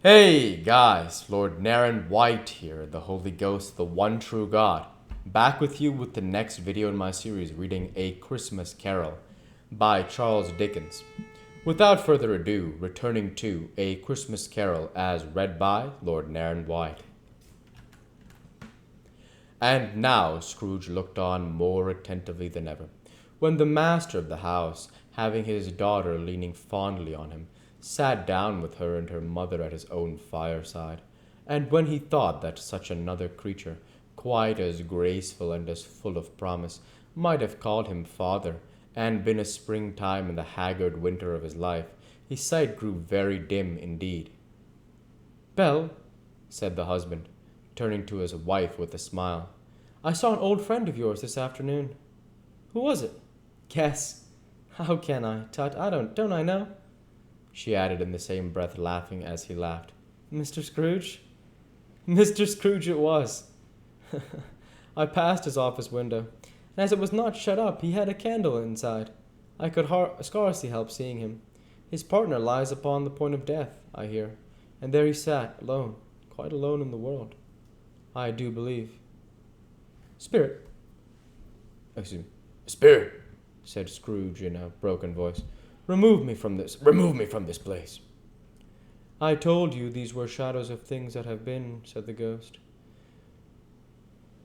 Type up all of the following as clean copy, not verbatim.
Hey guys, Lord Naren White here, the Holy Ghost, the one true God, back with you with the next video in my series reading A Christmas Carol by Charles Dickens. Without further ado, returning to A Christmas Carol as read by Lord Naren White. And now Scrooge looked on more attentively than ever, when the master of the house, having his daughter leaning fondly on him, sat down with her and her mother at his own fireside, and when he thought that such another creature, quite as graceful and as full of promise, might have called him father, and been a springtime in the haggard winter of his life, his sight grew very dim indeed. "Belle," said the husband, turning to his wife with a smile, "I saw an old friend of yours this afternoon." "Who was it?" "Guess." "How can I? Tut, don't I know?" she added in the same breath, laughing as he laughed. "Mr. Scrooge?" Mr. Scrooge it was. I passed his office window, and as it was not shut up, he had a candle inside. I could scarcely help seeing him. His partner lies upon the point of death, I hear, and there he sat, alone, quite alone in the world, I do believe. Spirit. Excuse me. Spirit, said Scrooge in a broken voice. Remove me from this place. I told you these were shadows of things that have been, said the ghost.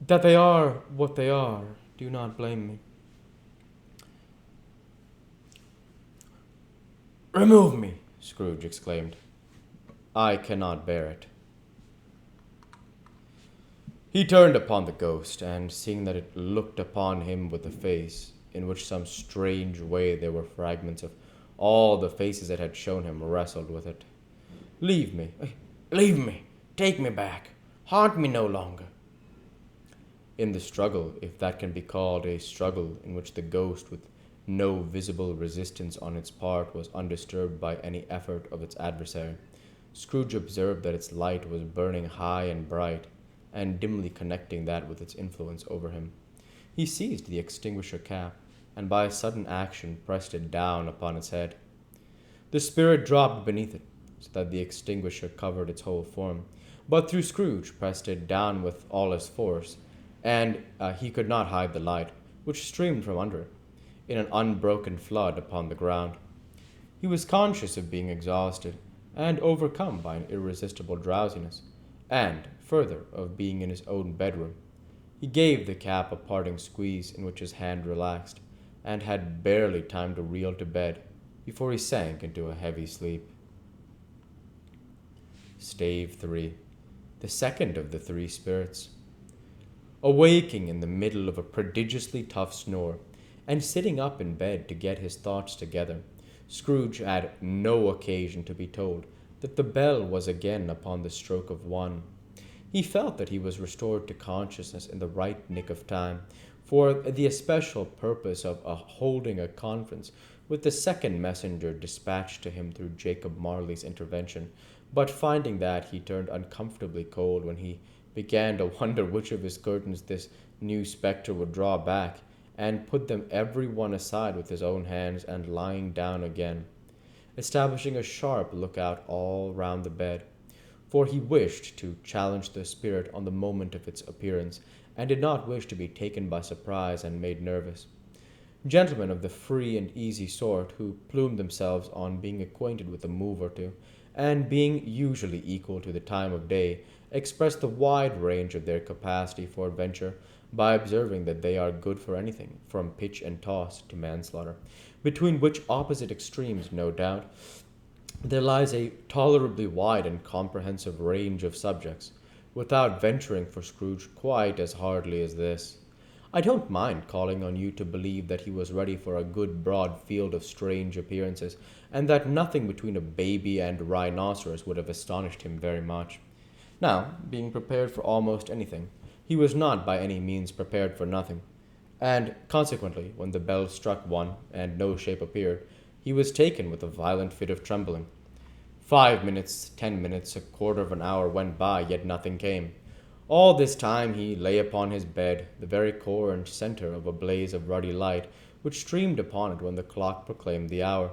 That they are what they are, do not blame me. Remove me, Scrooge exclaimed. I cannot bear it. He turned upon the ghost, and seeing that it looked upon him with a face, in which some strange way there were fragments of all the faces that had shown him, wrestled with it. Leave me, take me back, haunt me no longer. In the struggle, if that can be called a struggle, in which the ghost, with no visible resistance on its part, was undisturbed by any effort of its adversary, Scrooge observed that its light was burning high and bright, and dimly connecting that with its influence over him. He seized the extinguisher cap, and by a sudden action pressed it down upon its head. The spirit dropped beneath it, so that the extinguisher covered its whole form, but through Scrooge pressed it down with all his force, and he could not hide the light, which streamed from under it, in an unbroken flood upon the ground. He was conscious of being exhausted, and overcome by an irresistible drowsiness, and, further, of being in his own bedroom. He gave the cap a parting squeeze, in which his hand relaxed, and had barely time to reel to bed before he sank into a heavy sleep. Stave 3. The second of the three spirits. Awaking in the middle of a prodigiously tough snore, and sitting up in bed to get his thoughts together, Scrooge had no occasion to be told that the bell was again upon the stroke of 1. He felt that he was restored to consciousness in the right nick of time, for the especial purpose of holding a conference with the second messenger dispatched to him through Jacob Marley's intervention, but finding that, he turned uncomfortably cold when he began to wonder which of his curtains this new spectre would draw back, and put them every one aside with his own hands, and lying down again, establishing a sharp lookout all round the bed, for he wished to challenge the spirit on the moment of its appearance, and did not wish to be taken by surprise and made nervous. Gentlemen of the free and easy sort, who plumed themselves on being acquainted with a move or two, and being usually equal to the time of day, express the wide range of their capacity for adventure by observing that they are good for anything, from pitch and toss to manslaughter, between which opposite extremes, no doubt, there lies a tolerably wide and comprehensive range of subjects, without venturing for Scrooge quite as hardly as this. I don't mind calling on you to believe that he was ready for a good broad field of strange appearances, and that nothing between a baby and a rhinoceros would have astonished him very much. Now, being prepared for almost anything, he was not by any means prepared for nothing, and consequently, when the bell struck 1, and no shape appeared, he was taken with a violent fit of trembling. 5 minutes, 10 minutes, a quarter of an hour went by, yet nothing came. All this time he lay upon his bed, the very core and center of a blaze of ruddy light, which streamed upon it when the clock proclaimed the hour,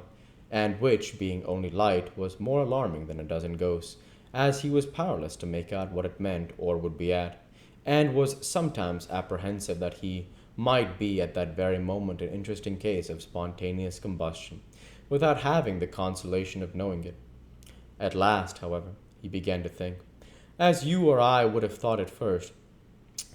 and which, being only light, was more alarming than a dozen ghosts, as he was powerless to make out what it meant or would be at, and was sometimes apprehensive that he might be at that very moment an interesting case of spontaneous combustion, without having the consolation of knowing it. At last, however, he began to think, as you or I would have thought at first,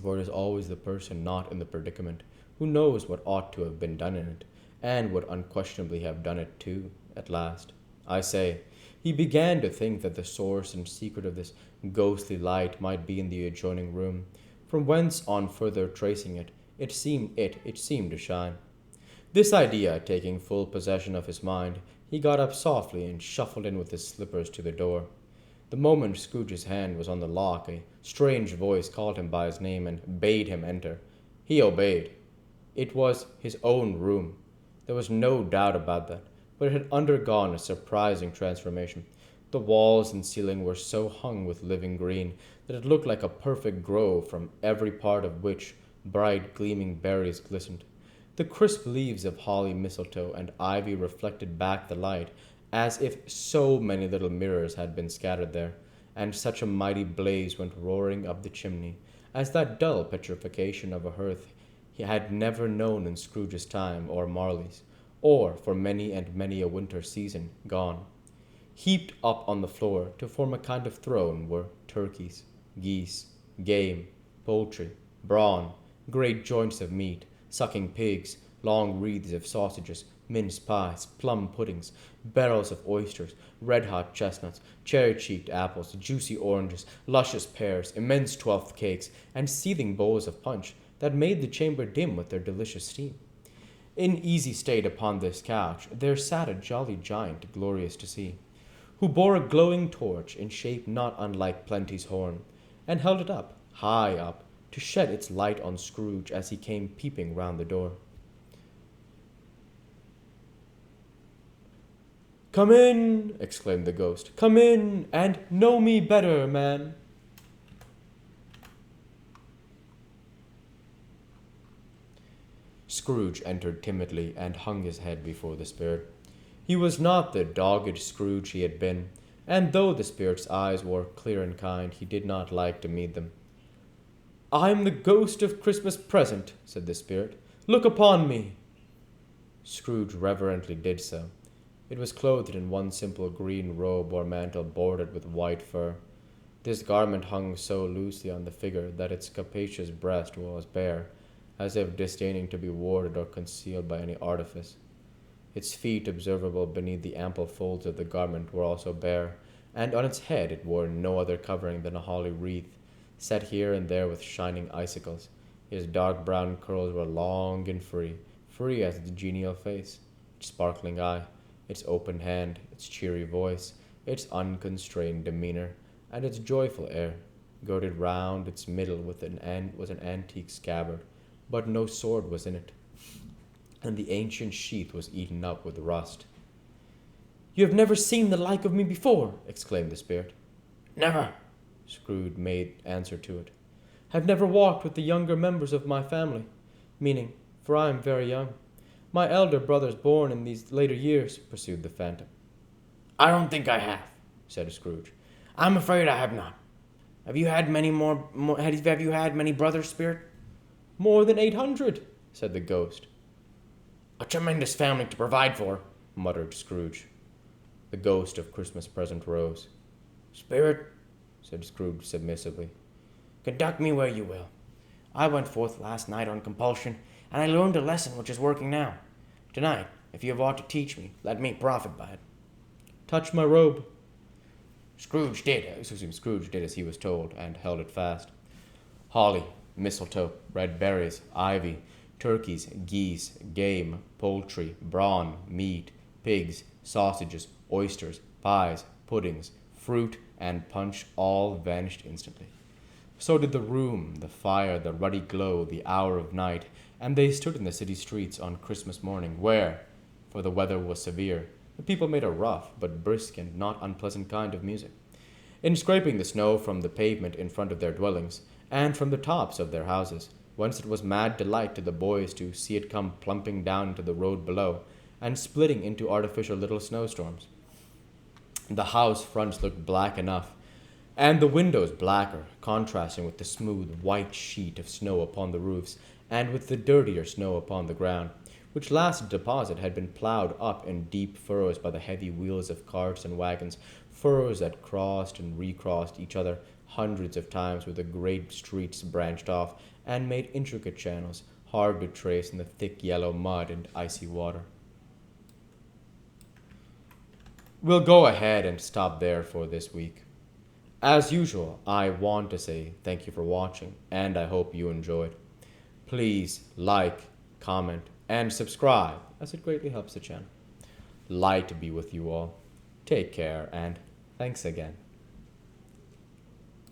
for it is always the person not in the predicament who knows what ought to have been done in it, and would unquestionably have done it too, at last. I say, he began to think that the source and secret of this ghostly light might be in the adjoining room, from whence, on further tracing it, it seemed to shine. This idea taking full possession of his mind, he got up softly and shuffled in with his slippers to the door. The moment Scrooge's hand was on the lock, a strange voice called him by his name and bade him enter. He obeyed. It was his own room. There was no doubt about that, but it had undergone a surprising transformation. The walls and ceiling were so hung with living green that it looked like a perfect grove, from every part of which bright gleaming berries glistened. The crisp leaves of holly, mistletoe, and ivy reflected back the light, as if so many little mirrors had been scattered there, and such a mighty blaze went roaring up the chimney, as that dull petrification of a hearth he had never known in Scrooge's time or Marley's, or for many and many a winter season gone. Heaped up on the floor to form a kind of throne were turkeys, geese, game, poultry, brawn, great joints of meat, sucking pigs, long wreaths of sausages, mince pies, plum puddings, barrels of oysters, red-hot chestnuts, cherry-cheeked apples, juicy oranges, luscious pears, immense twelfth cakes, and seething bowls of punch that made the chamber dim with their delicious steam. In easy state upon this couch there sat a jolly giant glorious to see, who bore a glowing torch in shape not unlike Plenty's horn, and held it up, high up, to shed its light on Scrooge as he came peeping round the door. "Come in," exclaimed the ghost. "Come in, and know me better, man." Scrooge entered timidly and hung his head before the spirit. He was not the dogged Scrooge he had been, and though the spirit's eyes were clear and kind, he did not like to meet them. "I am the ghost of Christmas present," said the spirit. "Look upon me." Scrooge reverently did so. It was clothed in one simple green robe or mantle bordered with white fur. This garment hung so loosely on the figure that its capacious breast was bare, as if disdaining to be warded or concealed by any artifice. Its feet, observable beneath the ample folds of the garment, were also bare, and on its head it wore no other covering than a holly wreath, set here and there with shining icicles. His dark brown curls were long and free as its genial face, its sparkling eye, its open hand, its cheery voice, its unconstrained demeanor, and its joyful air. Girded round its middle was an antique scabbard, but no sword was in it, and the ancient sheath was eaten up with rust. "You have never seen the like of me before," exclaimed the spirit. "Never," Scrooge made answer to it. "Have never walked with the younger members of my family, meaning, for I am very young. My elder brothers born in these later years," pursued the phantom. "I don't think I have," said Scrooge. "I'm afraid I have not. Have you had many have you had many brothers, spirit?" "More than 800," said the ghost. "A tremendous family to provide for," muttered Scrooge. The ghost of Christmas present rose. "Spirit," said Scrooge submissively, "conduct me where you will. I went forth last night on compulsion, and I learned a lesson which is working now. Tonight, if you have aught to teach me, let me profit by it." "Touch my robe." Scrooge did as he was told, and held it fast. Holly, mistletoe, red berries, ivy, turkeys, geese, game, poultry, brawn, meat, pigs, sausages, oysters, pies, puddings, fruit, and punch all vanished instantly. So did the room, the fire, the ruddy glow, the hour of night, and they stood in the city streets on Christmas morning, where, for the weather was severe, the people made a rough but brisk and not unpleasant kind of music, in scraping the snow from the pavement in front of their dwellings, and from the tops of their houses, whence it was mad delight to the boys to see it come plumping down into the road below, and splitting into artificial little snowstorms. The house fronts looked black enough, and the windows blacker, contrasting with the smooth white sheet of snow upon the roofs and with the dirtier snow upon the ground, which last deposit had been ploughed up in deep furrows by the heavy wheels of carts and wagons, furrows that crossed and recrossed each other hundreds of times where the great streets branched off and made intricate channels, hard to trace in the thick yellow mud and icy water. We'll go ahead and stop there for this week. As usual, I want to say thank you for watching, and I hope you enjoyed. Please like, comment, and subscribe, as it greatly helps the channel. Light be with you all. Take care, and thanks again.